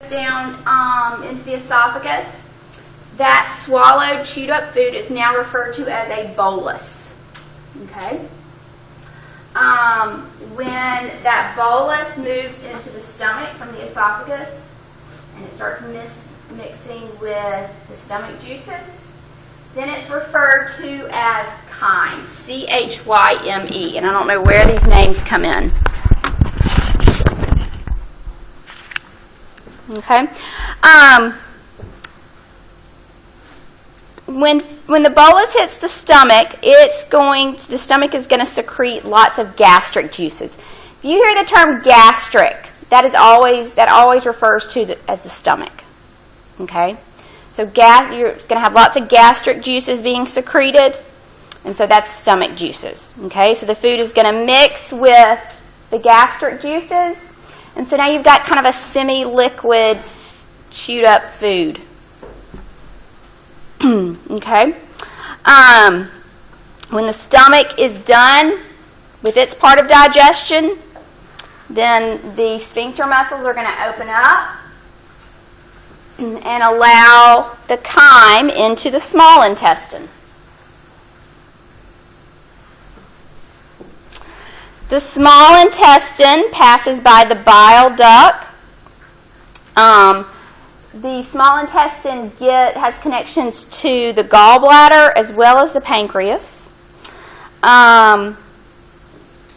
down into the esophagus, that swallowed, chewed up food is now referred to as a bolus. Okay? When that bolus moves into the stomach from the esophagus and it starts mixing with the stomach juices, then it's referred to as chyme, C-H-Y-M-E. And I don't know where these names come in. Okay? When the bolus hits the stomach, the stomach is going to secrete lots of gastric juices. If you hear the term gastric, that always refers to as the stomach. Okay? So you're going to have lots of gastric juices being secreted, and so that's stomach juices. Okay? So the food is going to mix with the gastric juices, and so now you've got kind of a semi-liquid, chewed up food. Okay? When the stomach is done with its part of digestion, then the sphincter muscles are going to open up and allow the chyme into the small intestine. The small intestine passes by the bile duct. The small intestine has connections to the gallbladder as well as the pancreas.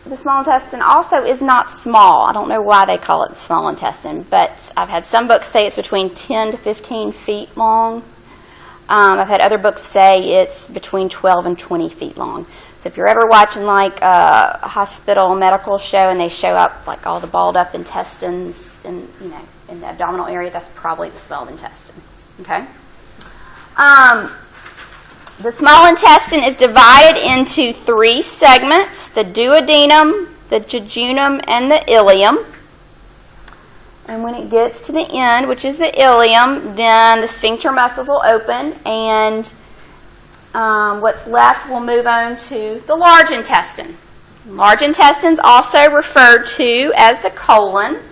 The small intestine also is not small. I don't know why they call it the small intestine, but I've had some books say it's between 10 to 15 feet long. I've had other books say it's between 12 and 20 feet long. So if you're ever watching like a hospital medical show and they show up like all the balled up intestines and in the abdominal area, that's probably the small intestine. Okay. The small intestine is divided into 3 segments: the duodenum, the jejunum, and the ileum. And when it gets to the end, which is the ileum, then the sphincter muscles will open, and what's left will move on to the large intestine. Large intestine is also referred to as the colon.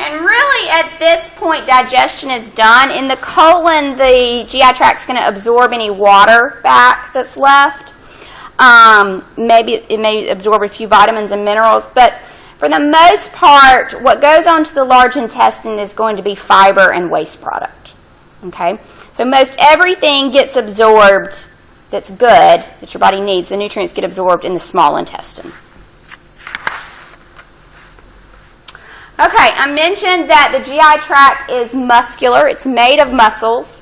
And really, at this point, digestion is done. In the colon, the GI tract is going to absorb any water back that's left. Maybe it may absorb a few vitamins and minerals, but for the most part, what goes on to the large intestine is going to be fiber and waste product. Okay? So most everything gets absorbed that's good, that your body needs. The nutrients get absorbed in the small intestine. Okay, I mentioned that the GI tract is muscular. It's made of muscles,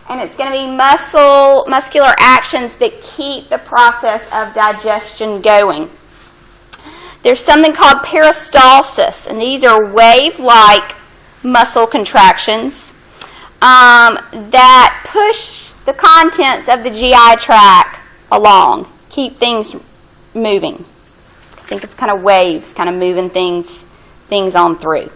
and it's going to be muscular actions that keep the process of digestion going. There's something called peristalsis, and these are wave-like muscle contractions that push the contents of the GI tract along, keep things moving. Think of kind of waves, kind of moving things on through.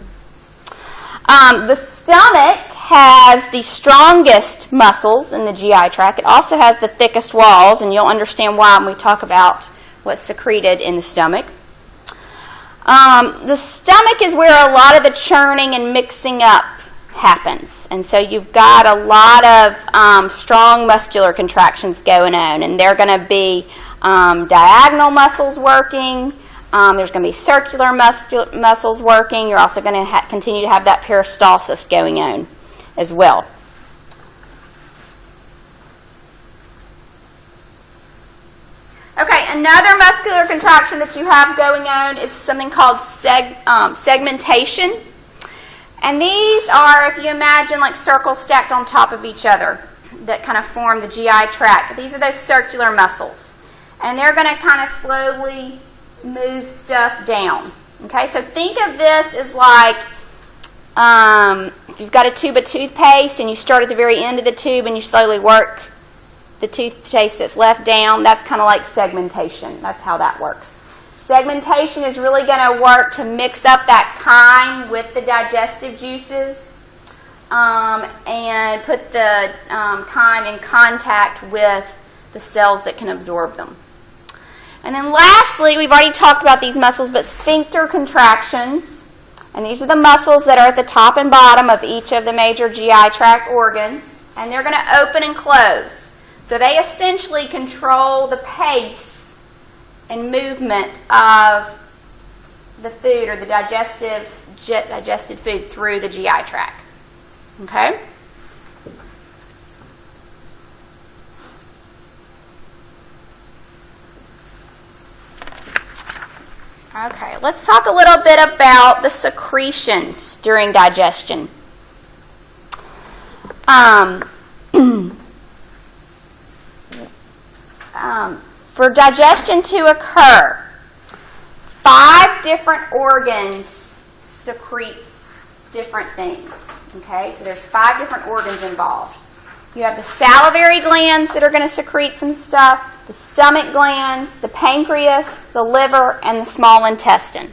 The stomach has the strongest muscles in the GI tract. It also has the thickest walls, and you'll understand why when we talk about what's secreted in the stomach. The stomach is where a lot of the churning and mixing up happens, and so you've got a lot of strong muscular contractions going on, and they're going to be diagonal muscles working. There's going to be circular muscles working. You're also going to continue to have that peristalsis going on as well. Okay, another muscular contraction that you have going on is something called segmentation. And these are, if you imagine, like circles stacked on top of each other that kind of form the GI tract. These are those circular muscles. And they're going to kind of slowly move stuff down. Okay, so think of this as like if you've got a tube of toothpaste and you start at the very end of the tube and you slowly work the toothpaste that's left down, that's kind of like segmentation. That's how that works. Segmentation is really going to work to mix up that chyme with the digestive juices and put the chyme in contact with the cells that can absorb them. And then lastly, we've already talked about these muscles, but sphincter contractions. And these are the muscles that are at the top and bottom of each of the major GI tract organs. And they're going to open and close. So they essentially control the pace and movement of the food or the digested food through the GI tract. Okay? Okay, let's talk a little bit about the secretions during digestion. For digestion to occur, 5 different organs secrete different things. Okay, so there's 5 different organs involved. You have the salivary glands that are going to secrete some stuff, the stomach glands, the pancreas, the liver, and the small intestine.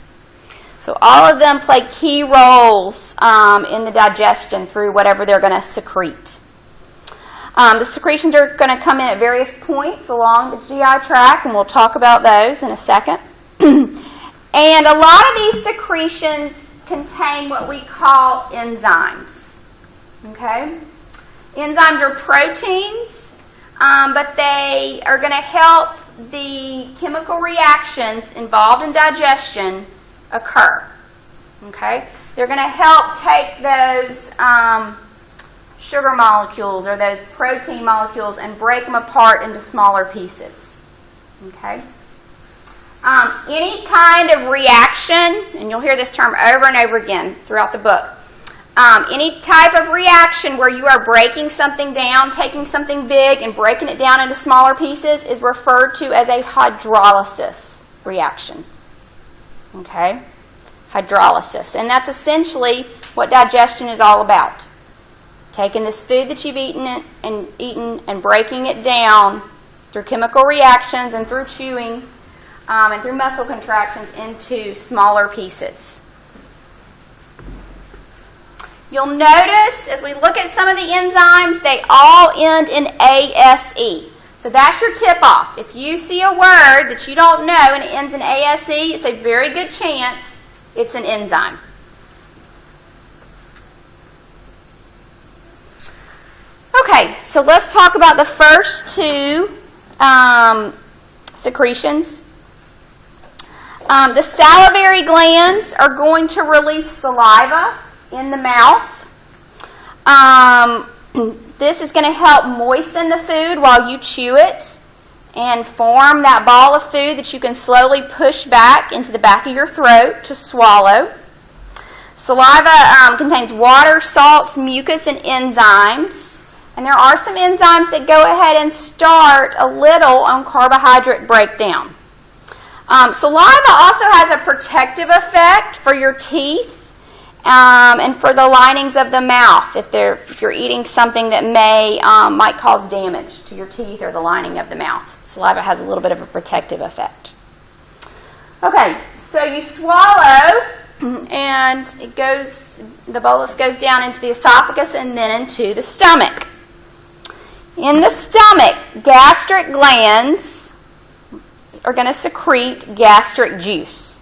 So all of them play key roles in the digestion through whatever they're going to secrete. The secretions are going to come in at various points along the GI tract, and we'll talk about those in a second. And a lot of these secretions contain what we call enzymes. Okay? Enzymes are proteins, but they are going to help the chemical reactions involved in digestion occur. Okay? They're going to help take those sugar molecules or those protein molecules and break them apart into smaller pieces. Okay? Any kind of reaction, and you'll hear this term over and over again throughout the book, any type of reaction where you are breaking something down, taking something big and breaking it down into smaller pieces is referred to as a hydrolysis reaction. Okay? Hydrolysis. And that's essentially what digestion is all about. Taking this food that you've eaten and breaking it down through chemical reactions and through chewing and through muscle contractions into smaller pieces. You'll notice as we look at some of the enzymes, they all end in ASE. So that's your tip-off. If you see a word that you don't know and it ends in ASE, it's a very good chance it's an enzyme. Okay, so let's talk about the first 2 secretions. The salivary glands are going to release saliva in the mouth. This is going to help moisten the food while you chew it and form that ball of food that you can slowly push back into the back of your throat to swallow. Saliva contains water, salts, mucus, and enzymes. And there are some enzymes that go ahead and start a little on carbohydrate breakdown. Saliva also has a protective effect for your teeth and for the linings of the mouth if you're eating something that might cause damage to your teeth or the lining of the mouth. Saliva has a little bit of a protective effect. Okay, so you swallow and the bolus goes down into the esophagus and then into the stomach. In the stomach, gastric glands are going to secrete gastric juice.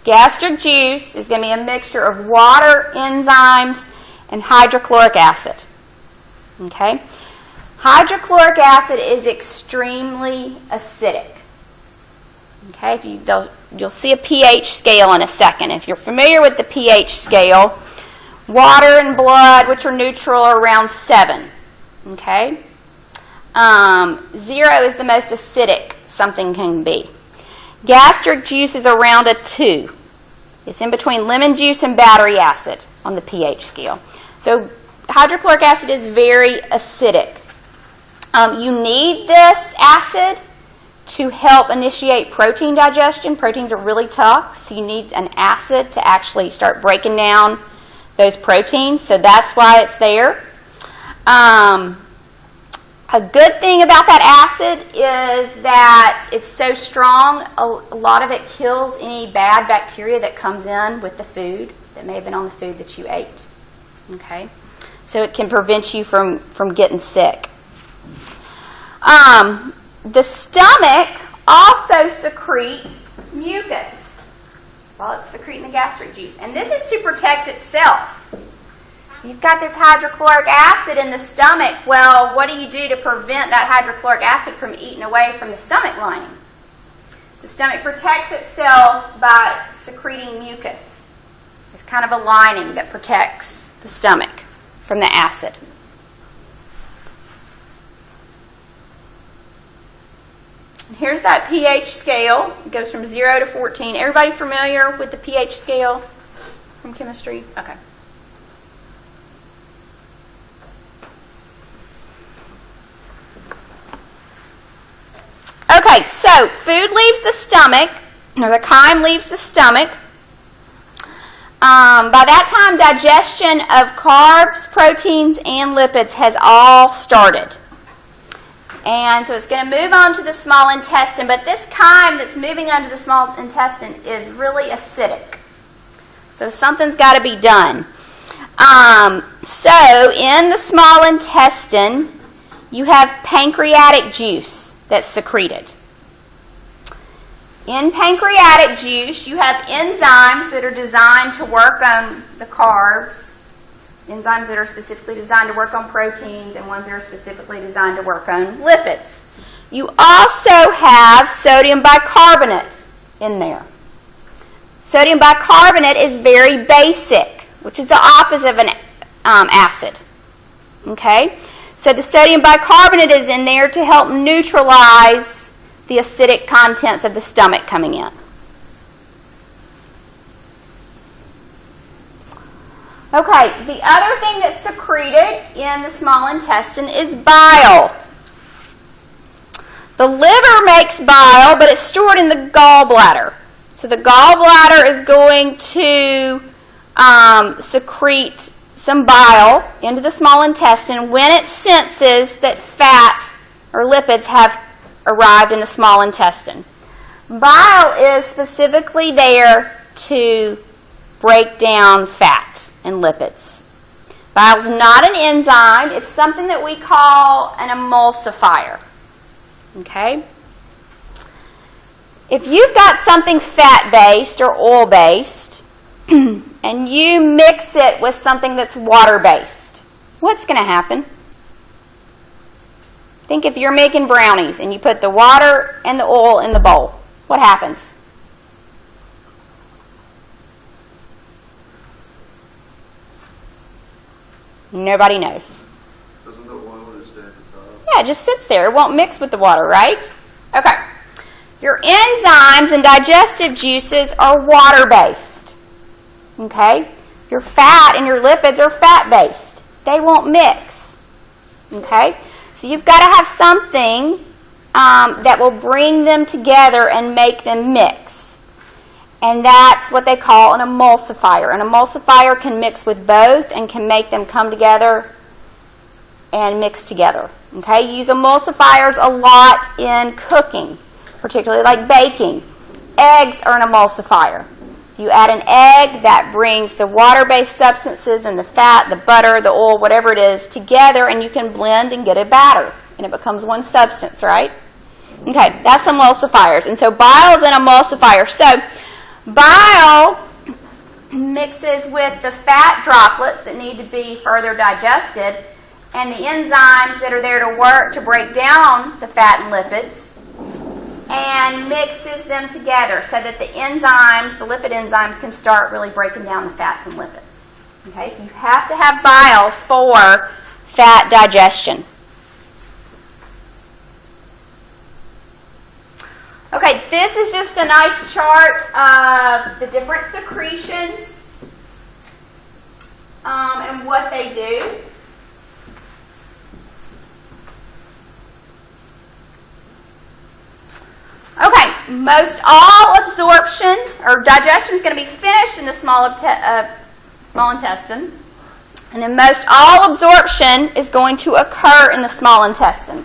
Gastric juice is going to be a mixture of water, enzymes, and hydrochloric acid. Okay? Hydrochloric acid is extremely acidic. Okay? You'll see a pH scale in a second. If you're familiar with the pH scale, water and blood, which are neutral, are around 7. Okay? 0 is the most acidic something can be. Gastric juice is around a 2. It's in between lemon juice and battery acid on the pH scale. So hydrochloric acid is very acidic. You need this acid to help initiate protein digestion. Proteins are really tough, so you need an acid to actually start breaking down those proteins. So that's why it's there. A good thing about that acid is that it's so strong, a lot of it kills any bad bacteria that comes in with the food that may have been on the food that you ate. Okay? So it can prevent you from getting sick. The stomach also secretes mucus while it's secreting the gastric juice. And this is to protect itself. So you've got this hydrochloric acid in the stomach. Well, what do you do to prevent that hydrochloric acid from eating away from the stomach lining? The stomach protects itself by secreting mucus. It's kind of a lining that protects the stomach from the acid. And here's that pH scale. It goes from 0 to 14. Everybody familiar with the pH scale from chemistry? Okay. Okay, so food leaves the stomach, or the chyme leaves the stomach. By that time, digestion of carbs, proteins, and lipids has all started. And so it's going to move on to the small intestine, but this chyme that's moving on to the small intestine is really acidic. So something's got to be done. So in the small intestine, you have pancreatic juice that's secreted. In pancreatic juice, you have enzymes that are designed to work on the carbs, enzymes that are specifically designed to work on proteins, and ones that are specifically designed to work on lipids. You also have sodium bicarbonate in there. Sodium bicarbonate is very basic, which is the opposite of an acid. Okay? So the sodium bicarbonate is in there to help neutralize the acidic contents of the stomach coming in. Okay, the other thing that's secreted in the small intestine is bile. The liver makes bile, but it's stored in the gallbladder. So the gallbladder is going to secrete some bile into the small intestine when it senses that fat or lipids have arrived in the small intestine. Bile is specifically there to break down fat and lipids. Bile is not an enzyme. It's something that we call an emulsifier. Okay? If you've got something fat-based or oil-based, and you mix it with something that's water-based, what's going to happen? Think if you're making brownies and you put the water and the oil in the bowl. What happens? Nobody knows. Doesn't the oil just stay at the top? Yeah, it just sits there. It won't mix with the water, right? Okay. Your enzymes and digestive juices are water-based. Okay? Your fat and your lipids are fat-based. They won't mix. Okay? So you've got to have something that will bring them together and make them mix. And that's what they call an emulsifier. An emulsifier can mix with both and can make them come together and mix together. Okay? You use emulsifiers a lot in cooking, particularly like baking. Eggs are an emulsifier. If you add an egg, that brings the water-based substances and the fat, the butter, the oil, whatever it is, together, and you can blend and get a batter. And it becomes one substance, right? Okay, that's emulsifiers. And so bile is an emulsifier. So bile mixes with the fat droplets that need to be further digested and the enzymes that are there to work to break down the fat and lipids, and mixes them together so that the enzymes, the lipid enzymes, can start really breaking down the fats and lipids. Okay, so you have to have bile for fat digestion. Okay, this is just a nice chart of the different secretions and what they do. Okay, most all absorption or digestion is going to be finished in the small intestine, and then most all absorption is going to occur in the small intestine.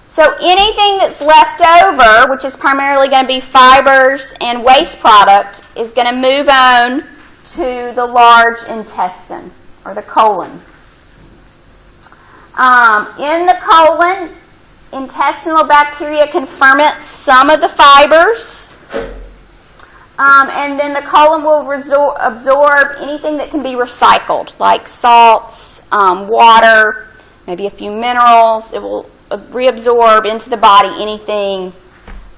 So anything that's left over, which is primarily going to be fibers and waste product, is going to move on to the large intestine or the colon. In the colon, intestinal bacteria can ferment some of the fibers. And then the colon will absorb anything that can be recycled, like salts, water, maybe a few minerals. It will reabsorb into the body anything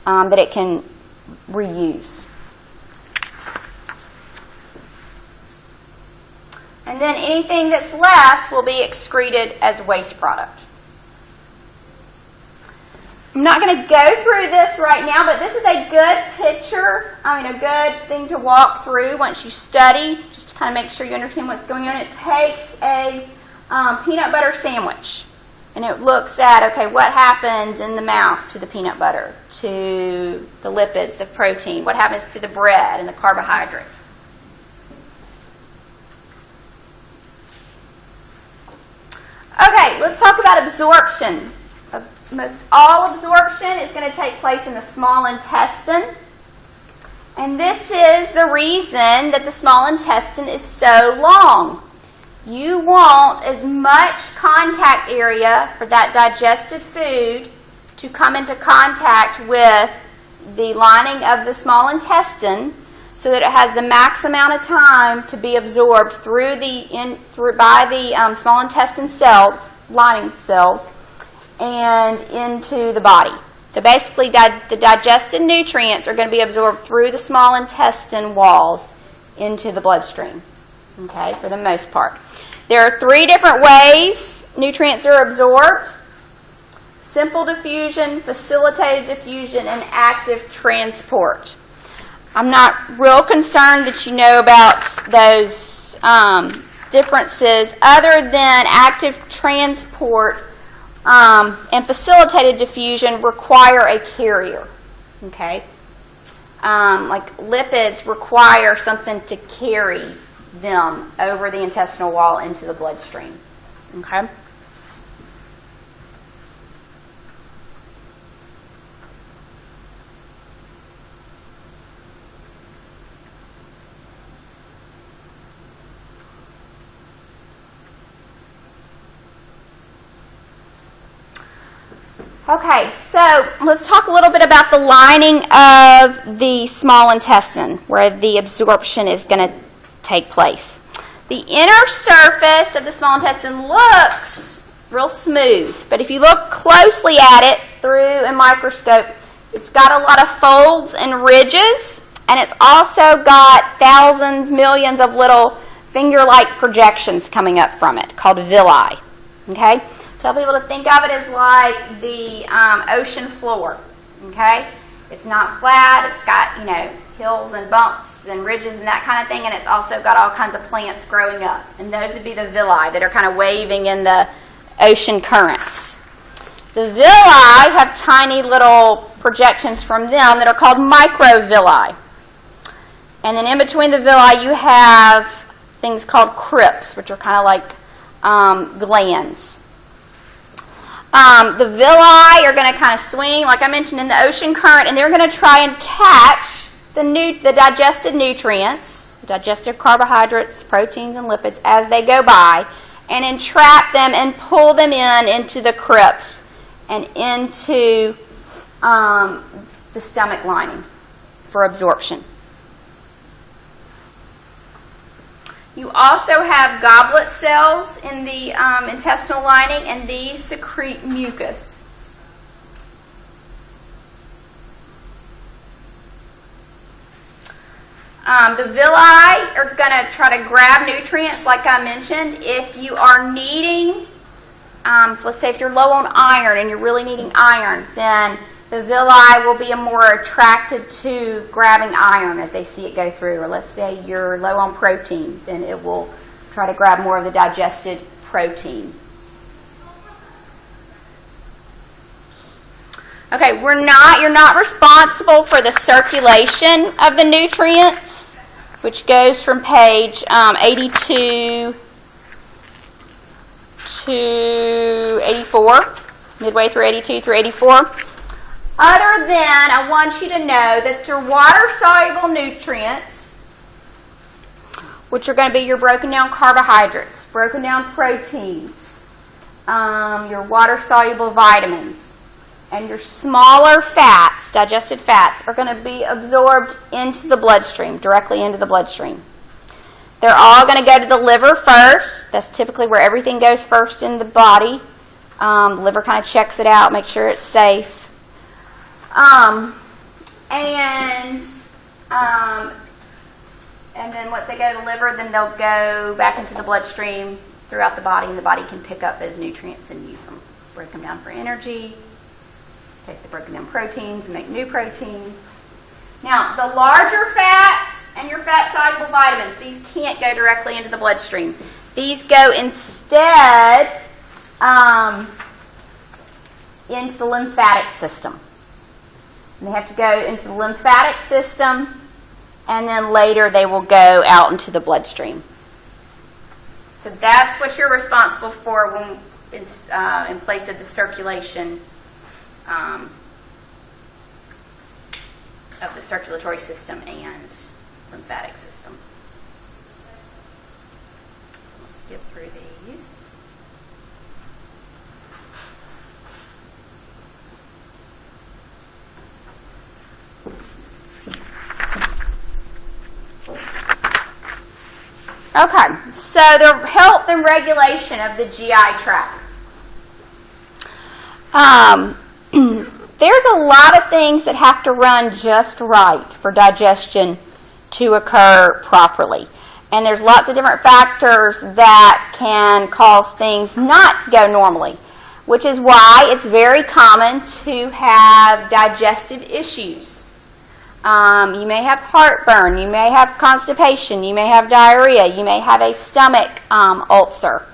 that it can reuse. And then anything that's left will be excreted as waste product. I'm not going to go through this right now, but this is a good picture, a good thing to walk through once you study, just to kind of make sure you understand what's going on. It takes a peanut butter sandwich, and it looks at, okay, what happens in the mouth to the peanut butter, to the lipids, the protein, what happens to the bread and the carbohydrate. Okay, let's talk about absorption. Most all absorption is going to take place in the small intestine. And this is the reason that the small intestine is so long. You want as much contact area for that digested food to come into contact with the lining of the small intestine so that it has the max amount of time to be absorbed by the small intestine cells, lining cells, and into the body. So basically, the digested nutrients are going to be absorbed through the small intestine walls into the bloodstream, okay, for the most part. There are 3 different ways nutrients are absorbed: simple diffusion, facilitated diffusion, and active transport. I'm not real concerned that you know about those differences, other than active transport and facilitated diffusion require a carrier, okay? Like lipids require something to carry them over the intestinal wall into the bloodstream, okay? Okay, so let's talk a little bit about the lining of the small intestine, where the absorption is going to take place. The inner surface of the small intestine looks real smooth, but if you look closely at it through a microscope, it's got a lot of folds and ridges, and it's also got thousands, millions of little finger-like projections coming up from it, called villi. Okay? Tell people to think of it as like the ocean floor, okay? It's not flat. It's got, hills and bumps and ridges and that kind of thing, and it's also got all kinds of plants growing up. And those would be the villi that are kind of waving in the ocean currents. The villi have tiny little projections from them that are called microvilli. And then in between the villi, you have things called crypts, which are kind of like glands. The villi are going to kind of swing, like I mentioned, in the ocean current, and they're going to try and catch the digested nutrients, the digested carbohydrates, proteins, and lipids as they go by, and entrap them and pull them into the crypts and into the stomach lining for absorption. You also have goblet cells in the intestinal lining, and these secrete mucus. The villi are going to try to grab nutrients, like I mentioned. If you are needing, let's say if you're low on iron and you're really needing iron, then the villi will be more attracted to grabbing iron as they see it go through. Or let's say you're low on protein, then it will try to grab more of the digested protein. Okay, you're not responsible for the circulation of the nutrients, which goes from page 82 to 84, midway through 82 through 84. Other than, I want you to know that your water-soluble nutrients, which are going to be your broken down carbohydrates, broken down proteins, your water-soluble vitamins, and your smaller fats, digested fats, are going to be absorbed into the bloodstream, directly into the bloodstream. They're all going to go to the liver first. That's typically where everything goes first in the body. The liver kind of checks it out, makes sure it's safe. And then once they go to the liver, then they'll go back into the bloodstream throughout the body, and the body can pick up those nutrients and use them. Break them down for energy, take the broken down proteins and make new proteins. Now, the larger fats and your fat-soluble vitamins, these can't go directly into the bloodstream. These go instead into the lymphatic system. And they have to go into the lymphatic system, and then later they will go out into the bloodstream. So that's what you're responsible for when in place of the circulation of the circulatory system and lymphatic system. So let's skip through these. Okay, so the health and regulation of the GI tract. There's a lot of things that have to run just right for digestion to occur properly. And there's lots of different factors that can cause things not to go normally, which is why it's very common to have digestive issues. You may have heartburn, you may have constipation, you may have diarrhea, you may have a stomach ulcer.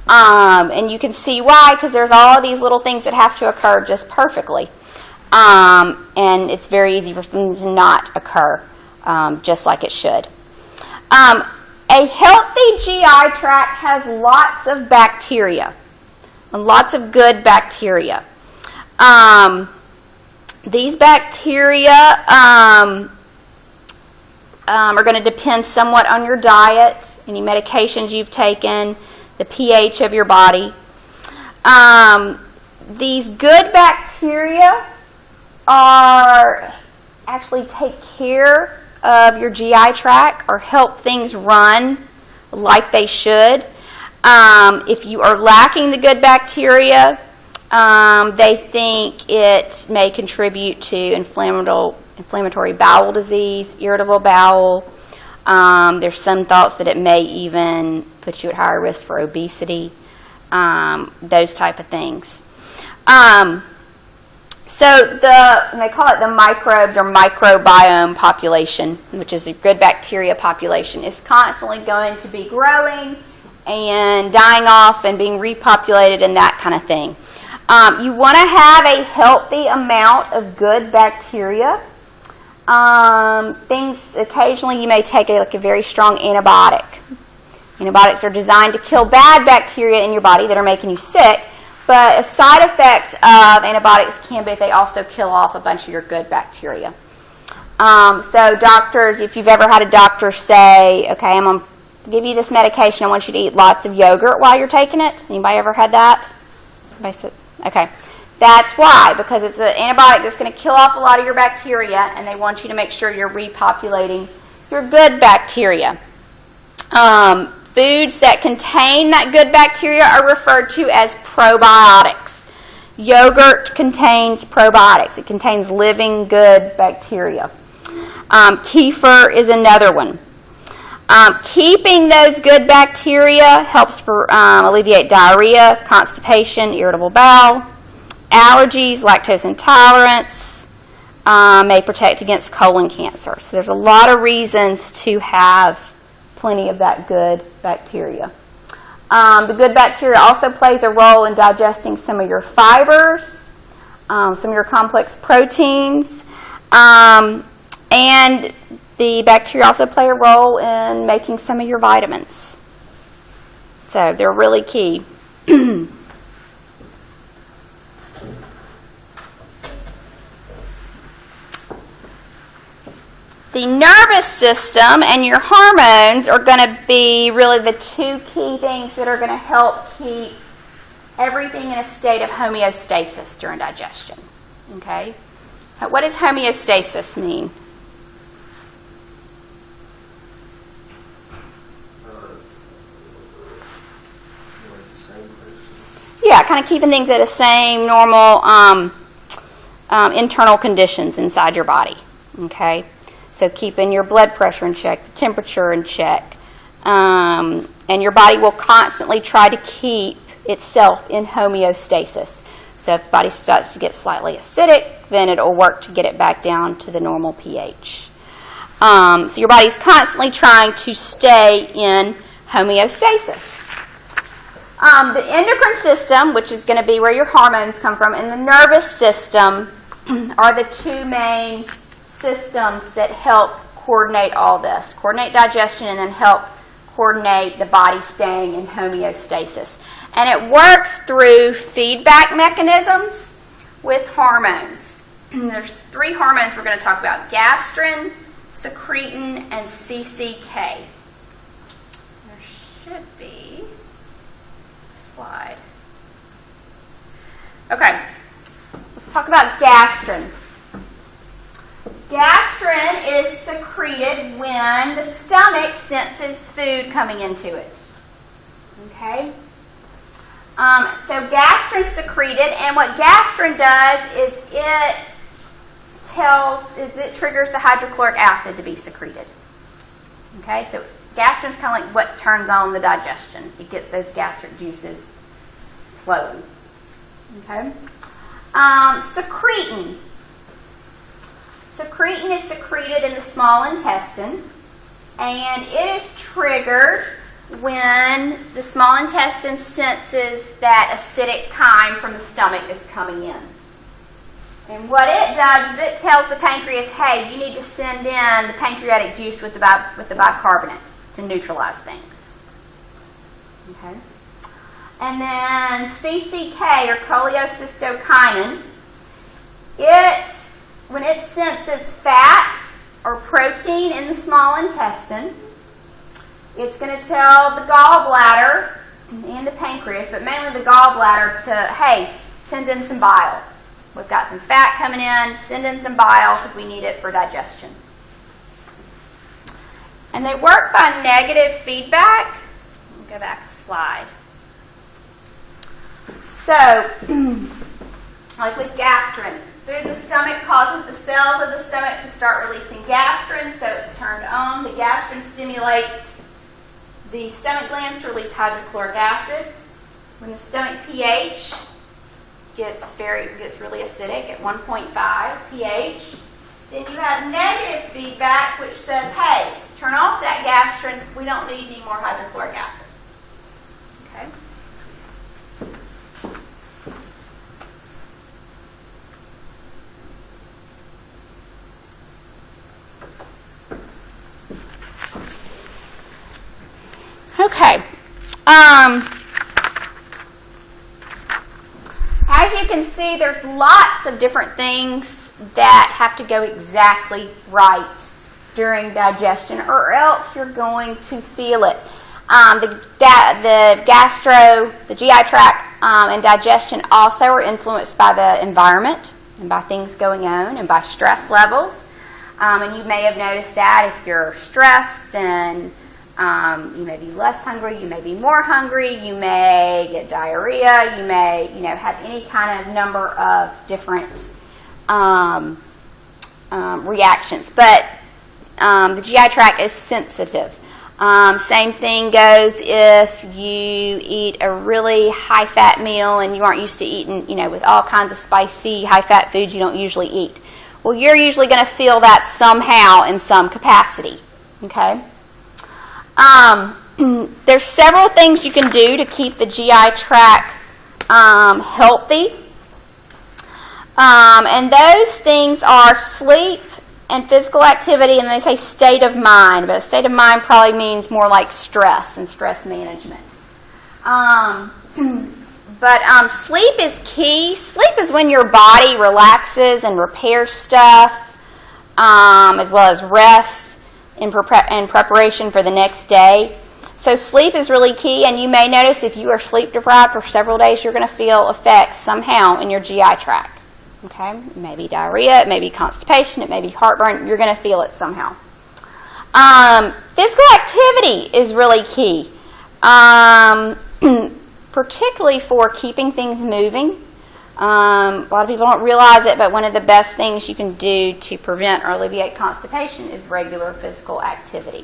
And you can see why, because there's all of these little things that have to occur just perfectly. And it's very easy for them to not occur just like it should. A healthy GI tract has lots of bacteria, and lots of good bacteria. These bacteria are going to depend somewhat on your diet, any medications you've taken, the pH of your body. These good bacteria actually take care of your GI tract or help things run like they should. If you are lacking the good bacteria, they think it may contribute to inflammatory bowel disease, irritable bowel. There's some thoughts that it may even put you at higher risk for obesity, those type of things. So they call it the microbes or microbiome population, which is the good bacteria population, is constantly going to be growing and dying off and being repopulated and that kind of thing. You want to have a healthy amount of good bacteria. Occasionally you may take a very strong antibiotic. Antibiotics are designed to kill bad bacteria in your body that are making you sick, but a side effect of antibiotics can be they also kill off a bunch of your good bacteria. So doctors, if you've ever had a doctor say, okay, I'm going to give you this medication, I want you to eat lots of yogurt while you're taking it. Anybody ever had that? Okay. That's why, because it's an antibiotic that's going to kill off a lot of your bacteria, and they want you to make sure you're repopulating your good bacteria. Foods that contain that good bacteria are referred to as probiotics. Yogurt contains probiotics. It contains living good bacteria. Kefir is another one. Keeping those good bacteria helps alleviate diarrhea, constipation, irritable bowel, allergies, lactose intolerance, may protect against colon cancer. So there's a lot of reasons to have plenty of that good bacteria. The good bacteria also plays a role in digesting some of your fibers, some of your complex proteins, and the bacteria also play a role in making some of your vitamins. So they're really key. The nervous system and your hormones are going to be really the two key things that are going to help keep everything in a state of homeostasis during digestion. Okay? What does homeostasis mean? Yeah, kind of keeping things at the same normal internal conditions inside your body. Okay? So keeping your blood pressure in check, the temperature in check. And your body will constantly try to keep itself in homeostasis. So if the body starts to get slightly acidic, then it'll work to get it back down to the normal pH. So your body's constantly trying to stay in homeostasis. The endocrine system, which is going to be where your hormones come from, and the nervous system are the two main systems that help coordinate all this. Coordinate digestion and then help coordinate the body staying in homeostasis. And it works through feedback mechanisms with hormones. There's 3 hormones we're going to talk about: gastrin, secretin, and CCK. There should be a slide. Okay, let's talk about gastrin. Gastrin is secreted when the stomach senses food coming into it. Okay? So gastrin is secreted, and what gastrin does is it triggers the hydrochloric acid to be secreted. Okay? So gastrin is kind of like what turns on the digestion. It gets those gastric juices flowing. Okay? Secretin. Secretin is secreted in the small intestine, and it is triggered when the small intestine senses that acidic chyme from the stomach is coming in. And what it does is it tells the pancreas, hey, you need to send in the pancreatic juice with the bicarbonate to neutralize things. Okay? And then CCK, or cholecystokinin, when it senses fat or protein in the small intestine, it's going to tell the gallbladder and the pancreas, but mainly the gallbladder, to, hey, send in some bile. We've got some fat coming in, send in some bile because we need it for digestion. And they work by negative feedback. Let me go back a slide. So, like with gastrin, food in the stomach causes the cells of the stomach to start releasing gastrin, so it's turned on. The gastrin stimulates the stomach glands to release hydrochloric acid. When the stomach pH gets really acidic at 1.5 pH, then you have negative feedback which says, hey, turn off that gastrin, we don't need any more hydrochloric acid. Okay? Okay. As you can see, there's lots of different things that have to go exactly right during digestion, or else you're going to feel it. The GI tract, and digestion also are influenced by the environment and by things going on and by stress levels. And you may have noticed that if you're stressed, then you may be less hungry, you may be more hungry, you may get diarrhea, you may, have any kind of number of different reactions. But the GI tract is sensitive. Same thing goes if you eat a really high-fat meal and you aren't used to eating, with all kinds of spicy, high-fat foods you don't usually eat. Well, you're usually going to feel that somehow in some capacity. Okay? There's several things you can do to keep the GI tract healthy. And those things are sleep and physical activity, and they say state of mind, but a state of mind probably means more like stress and stress management. But sleep is key. Sleep is when your body relaxes and repairs stuff, as well as rest in preparation for the next day. So sleep is really key, and you may notice if you are sleep deprived for several days, you're going to feel effects somehow in your GI tract. Okay, it may be diarrhea, it may be constipation, it may be heartburn. You're going to feel it somehow. Physical activity is really key, particularly for keeping things moving. A lot of people don't realize it, but one of the best things you can do to prevent or alleviate constipation is regular physical activity.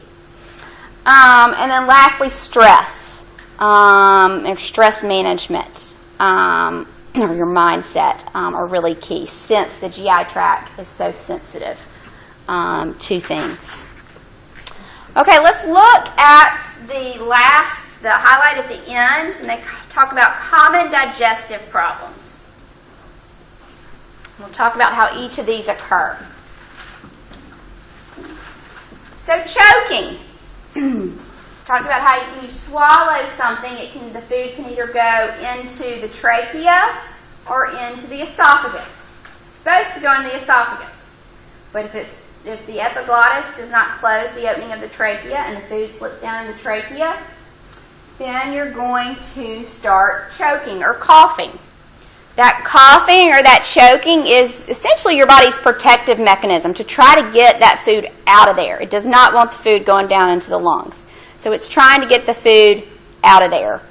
And then lastly, stress and stress management or your mindset are really key, since the GI tract is so sensitive to things. Okay, let's look at the highlight at the end, and they talk about common digestive problems. We'll talk about how each of these occur. So choking. Talked about how when you swallow something, the food can either go into the trachea or into the esophagus. It's supposed to go into the esophagus, but if the epiglottis does not close the opening of the trachea and the food slips down in the trachea, then you're going to start choking or coughing. That coughing or that choking is essentially your body's protective mechanism to try to get that food out of there. It does not want the food going down into the lungs. So it's trying to get the food out of there.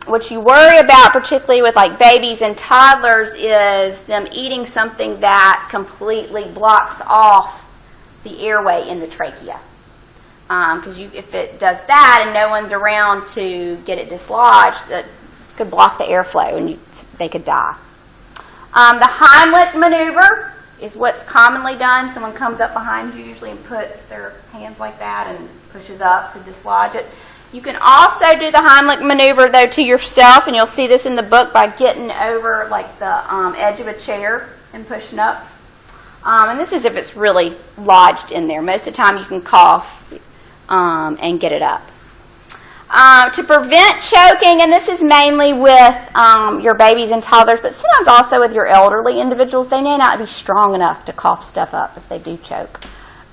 What you worry about, particularly with like babies and toddlers, is them eating something that completely blocks off the airway in the trachea. Because if it does that and no one's around to get it dislodged, it could block the airflow and they could die. The Heimlich maneuver is what's commonly done. Someone comes up behind you usually and puts their hands like that and pushes up to dislodge it. You can also do the Heimlich maneuver, though, to yourself, and you'll see this in the book by getting over like the edge of a chair and pushing up. And this is if it's really lodged in there. Most of the time you can cough and get it up. To prevent choking, and this is mainly with your babies and toddlers, but sometimes also with your elderly individuals, they may not be strong enough to cough stuff up if they do choke.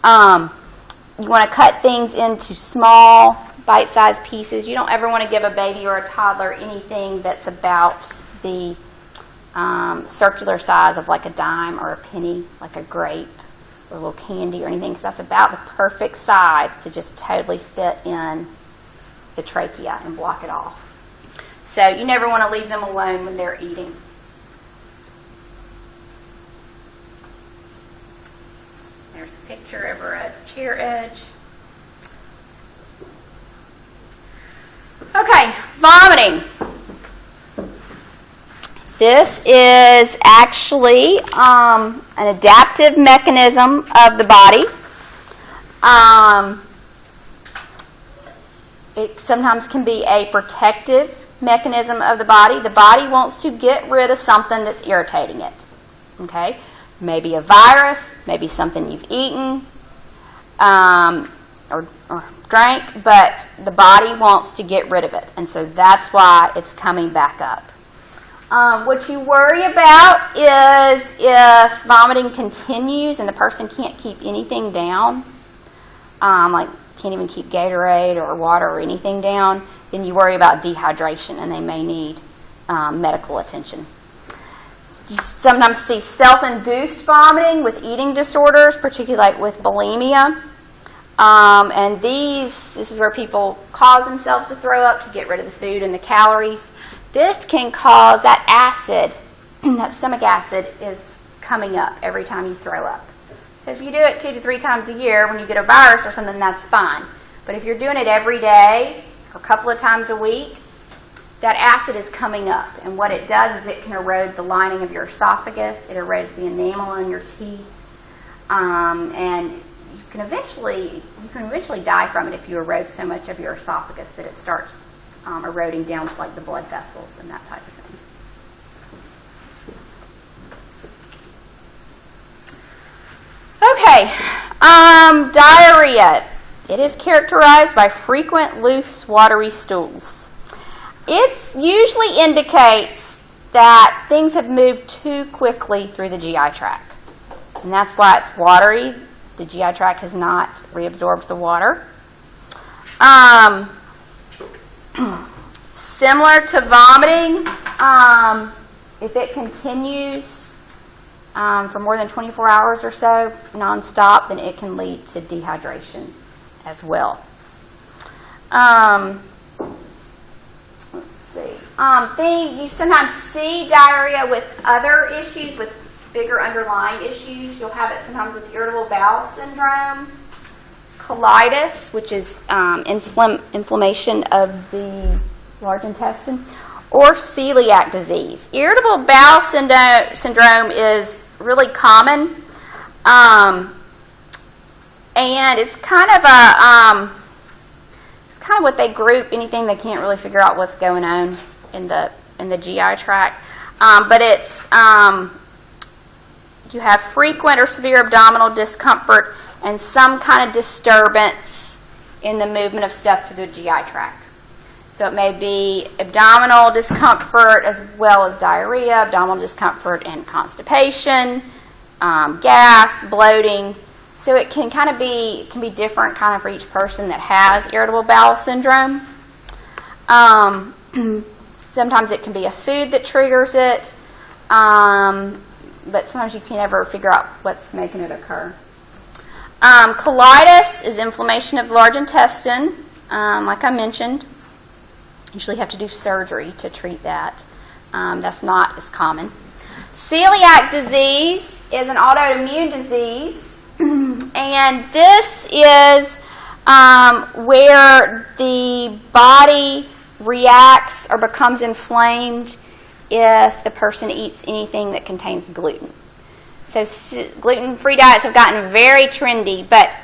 You want to cut things into small, bite-sized pieces. You don't ever want to give a baby or a toddler anything that's about the circular size of like a dime or a penny, like a grape or a little candy or anything, because that's about the perfect size to just totally fit in the trachea and block it off. So you never want to leave them alone when they're eating. There's a picture over a chair edge. Okay, vomiting. This is actually an adaptive mechanism of the body. It sometimes can be a protective mechanism of the body. The body wants to get rid of something that's irritating it. Okay? Maybe a virus, maybe something you've eaten or drank, but the body wants to get rid of it. And so that's why it's coming back up. What you worry about is if vomiting continues and the person can't keep anything down, like can't even keep Gatorade or water or anything down, then you worry about dehydration and they may need medical attention. You sometimes see self-induced vomiting with eating disorders, particularly like with bulimia. And this is where people cause themselves to throw up to get rid of the food and the calories. This can cause that acid, that stomach acid is coming up every time you throw up. So if you do it 2 to 3 times a year when you get a virus or something, that's fine. But if you're doing it every day or a couple of times a week, that acid is coming up. And what it does is it can erode the lining of your esophagus. It erodes the enamel on your teeth. And you can eventually die from it if you erode so much of your esophagus that it starts eroding down to like the blood vessels and that type of thing. Okay, diarrhea. It is characterized by frequent loose, watery stools. It usually indicates that things have moved too quickly through the GI tract. And that's why it's watery. The GI tract has not reabsorbed the water. Similar to vomiting, if it continues for more than 24 hours or so, nonstop, then it can lead to dehydration as well. Let's see. You sometimes see diarrhea with other issues, with bigger underlying issues. You'll have it sometimes with irritable bowel syndrome, colitis, which is inflammation of the large intestine, or celiac disease. Irritable bowel syndrome is really common, and it's kind of what they group anything they can't really figure out what's going on in the GI tract. But it's you have frequent or severe abdominal discomfort and some kind of disturbance in the movement of stuff through the GI tract. So it may be abdominal discomfort as well as diarrhea, abdominal discomfort and constipation, gas, bloating. So it can be different kind of for each person that has irritable bowel syndrome. Sometimes it can be a food that triggers it, but sometimes you can't ever figure out what's making it occur. Colitis is inflammation of the large intestine, like I mentioned. Usually have to do surgery to treat that. That's not as common. Celiac disease is an autoimmune disease, and this is where the body reacts or becomes inflamed if the person eats anything that contains gluten. So gluten-free diets have gotten very trendy, but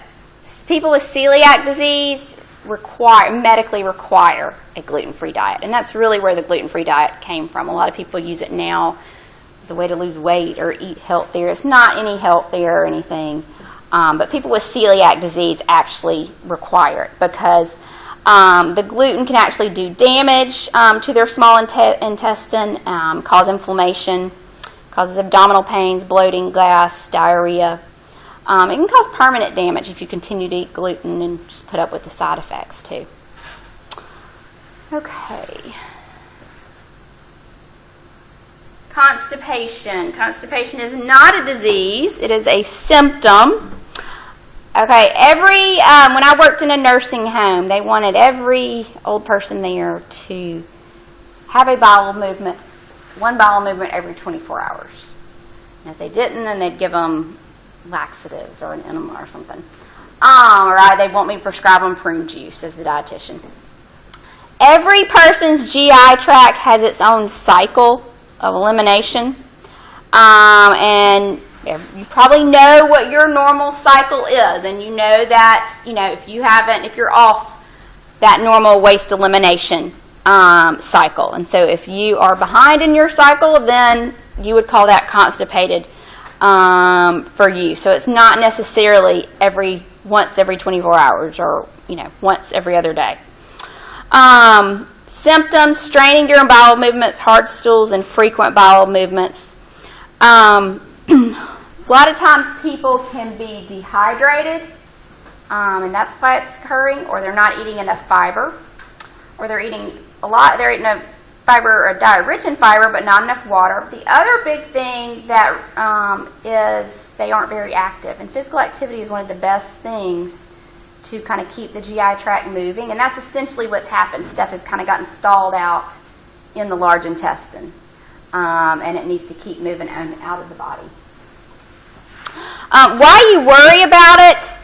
people with celiac disease medically require a gluten-free diet. And that's really where the gluten-free diet came from. A lot of people use it now as a way to lose weight or eat healthier. It's not any healthier or anything. But people with celiac disease actually require it because the gluten can actually do damage to their small intestine, cause inflammation, causes abdominal pains, bloating, gas, diarrhea. It can cause permanent damage if you continue to eat gluten and just put up with the side effects too. Okay. Constipation. Constipation is not a disease. It is a symptom. Okay, when I worked in a nursing home, they wanted every old person there to have a bowel movement, one bowel movement every 24 hours. And if they didn't, then they'd give them laxatives or an enema or something. Or they'd want me to prescribe them prune juice as a dietitian. Every person's GI tract has its own cycle of elimination. And you probably know what your normal cycle is, and you know that, if you're off that normal waste elimination cycle. And so if you are behind in your cycle, then you would call that constipated for you. So it's not necessarily once every 24 hours or, once every other day. Symptoms: straining during bowel movements, hard stools, and frequent bowel movements. A lot of times people can be dehydrated, and that's why it's occurring, or they're not eating enough fiber, or they're eating a fiber, a diet rich in fiber, but not enough water. The other big thing that is they aren't very active, and physical activity is one of the best things to kind of keep the GI tract moving, and that's essentially what's happened. Stuff has kind of gotten stalled out in the large intestine, and it needs to keep moving out of the body. Why you worry about it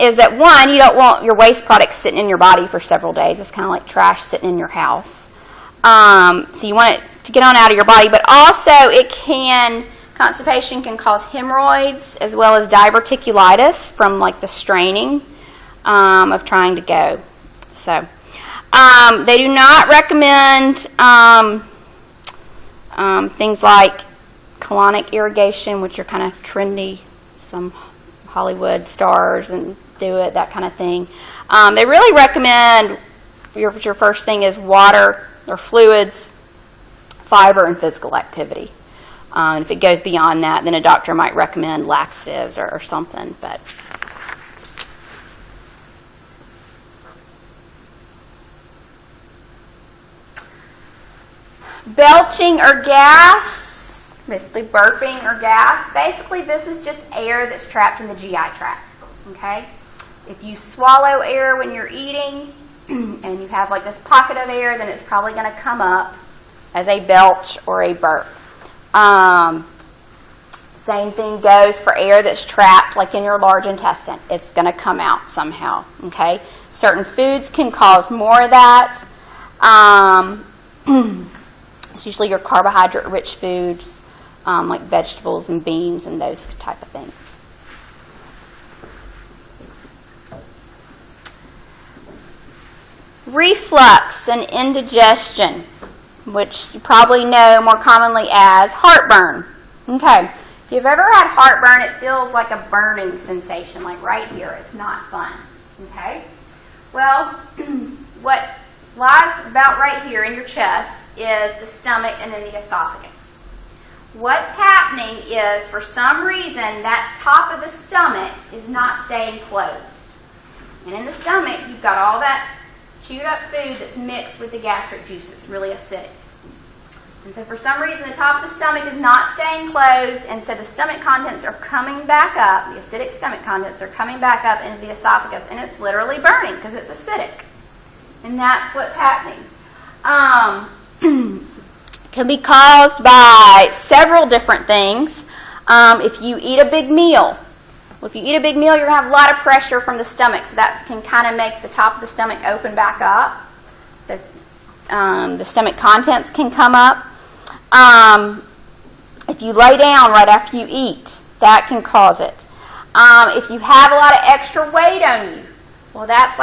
is that, one, you don't want your waste products sitting in your body for several days. It's kind of like trash sitting in your house. So you want it to get on out of your body, but also constipation can cause hemorrhoids as well as diverticulitis from like the straining of trying to go. So they do not recommend things like colonic irrigation, which are kind of trendy. Some Hollywood stars and do it, that kind of thing. They really recommend your first thing is water or fluids, fiber, and physical activity. And if it goes beyond that, then a doctor might recommend laxatives or something. But Belching or gas, basically burping or gas. Basically, this is just air that's trapped in the GI tract. Okay? If you swallow air when you're eating and you have like this pocket of air, then it's probably going to come up as a belch or a burp. Same thing goes for air that's trapped like in your large intestine. It's going to come out somehow. Okay? Certain foods can cause more of that. It's usually your carbohydrate-rich foods like vegetables and beans and those type of things. Reflux and indigestion, which you probably know more commonly as heartburn. Okay. If you've ever had heartburn, it feels like a burning sensation, like right here. It's not fun. Okay? Well, what lies about right here in your chest is the stomach and then the esophagus. What's happening is, for some reason, that top of the stomach is not staying closed. And in the stomach, you've got all that chewed up food that's mixed with the gastric juices, really acidic. And so for some reason, the top of the stomach is not staying closed, and so the stomach contents are coming back up, the acidic stomach contents are coming back up into the esophagus, and it's literally burning because it's acidic. And that's what's happening. It can be caused by several different things. If you eat a big meal, you're going to have a lot of pressure from the stomach, so that can kind of make the top of the stomach open back up. So the stomach contents can come up. If you lay down right after you eat, that can cause it. If you have a lot of extra weight on you, well, that's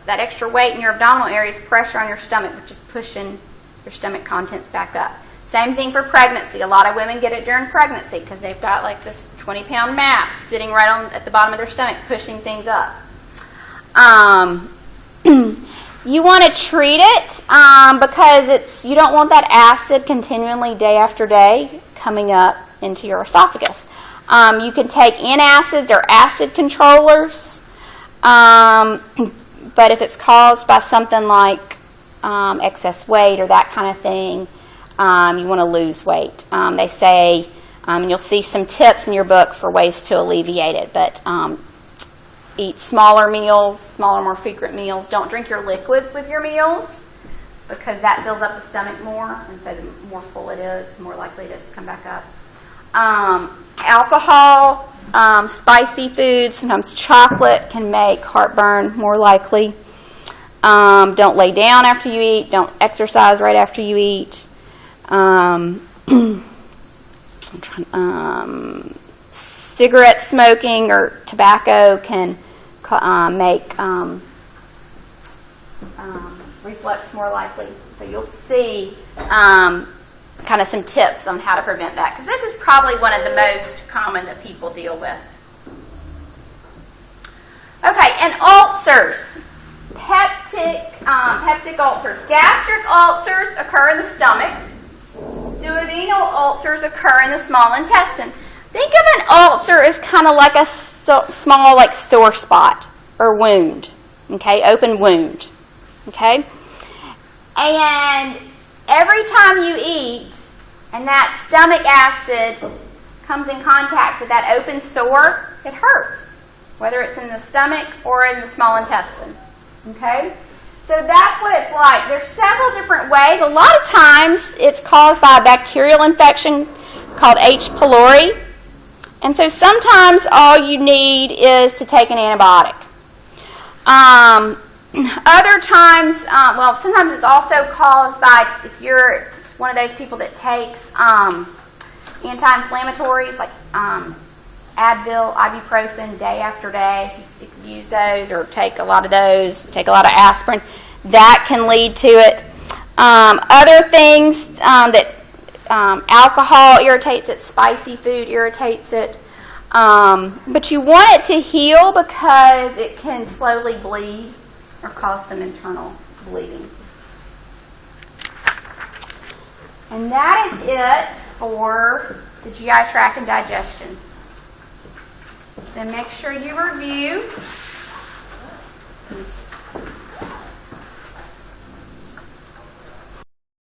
that extra weight in your abdominal area is pressure on your stomach, which is pushing your stomach contents back up. Same thing for pregnancy. A lot of women get it during pregnancy because they've got like this 20-pound mass sitting right at the bottom of their stomach, pushing things up. You want to treat it because you don't want that acid continually day after day coming up into your esophagus. You can take antacids or acid controllers, but if it's caused by something like excess weight or that kind of thing, you want to lose weight. They say, and you'll see some tips in your book for ways to alleviate it, but eat smaller meals, smaller, more frequent meals. Don't drink your liquids with your meals because that fills up the stomach more, and so the more full it is, the more likely it is to come back up. Alcohol, spicy foods, sometimes chocolate can make heartburn more likely. Don't lay down after you eat. Don't exercise right after you eat. Cigarette smoking or tobacco can make reflux more likely. So you'll see kind of some tips on how to prevent that, because this is probably one of the most common that people deal with. Okay, and ulcers. Peptic ulcers. Gastric ulcers occur in the stomach. Duodenal ulcers occur in the small intestine. Think of an ulcer as kind of like a small, like sore spot or wound. Okay, open wound. Okay, and every time you eat, and that stomach acid comes in contact with that open sore, it hurts, whether it's in the stomach or in the small intestine. Okay? So that's what it's like. There's several different ways. A lot of times it's caused by a bacterial infection called H. pylori. And so sometimes all you need is to take an antibiotic. Other times, sometimes it's also caused by, if you're one of those people that takes anti-inflammatories like Advil, ibuprofen day after day. You can use those or take a lot of those, take a lot of aspirin. That can lead to it. Other things that alcohol irritates it, spicy food irritates it. But you want it to heal because it can slowly bleed or cause some internal bleeding. And that is it for the GI tract and digestion. So make sure you review.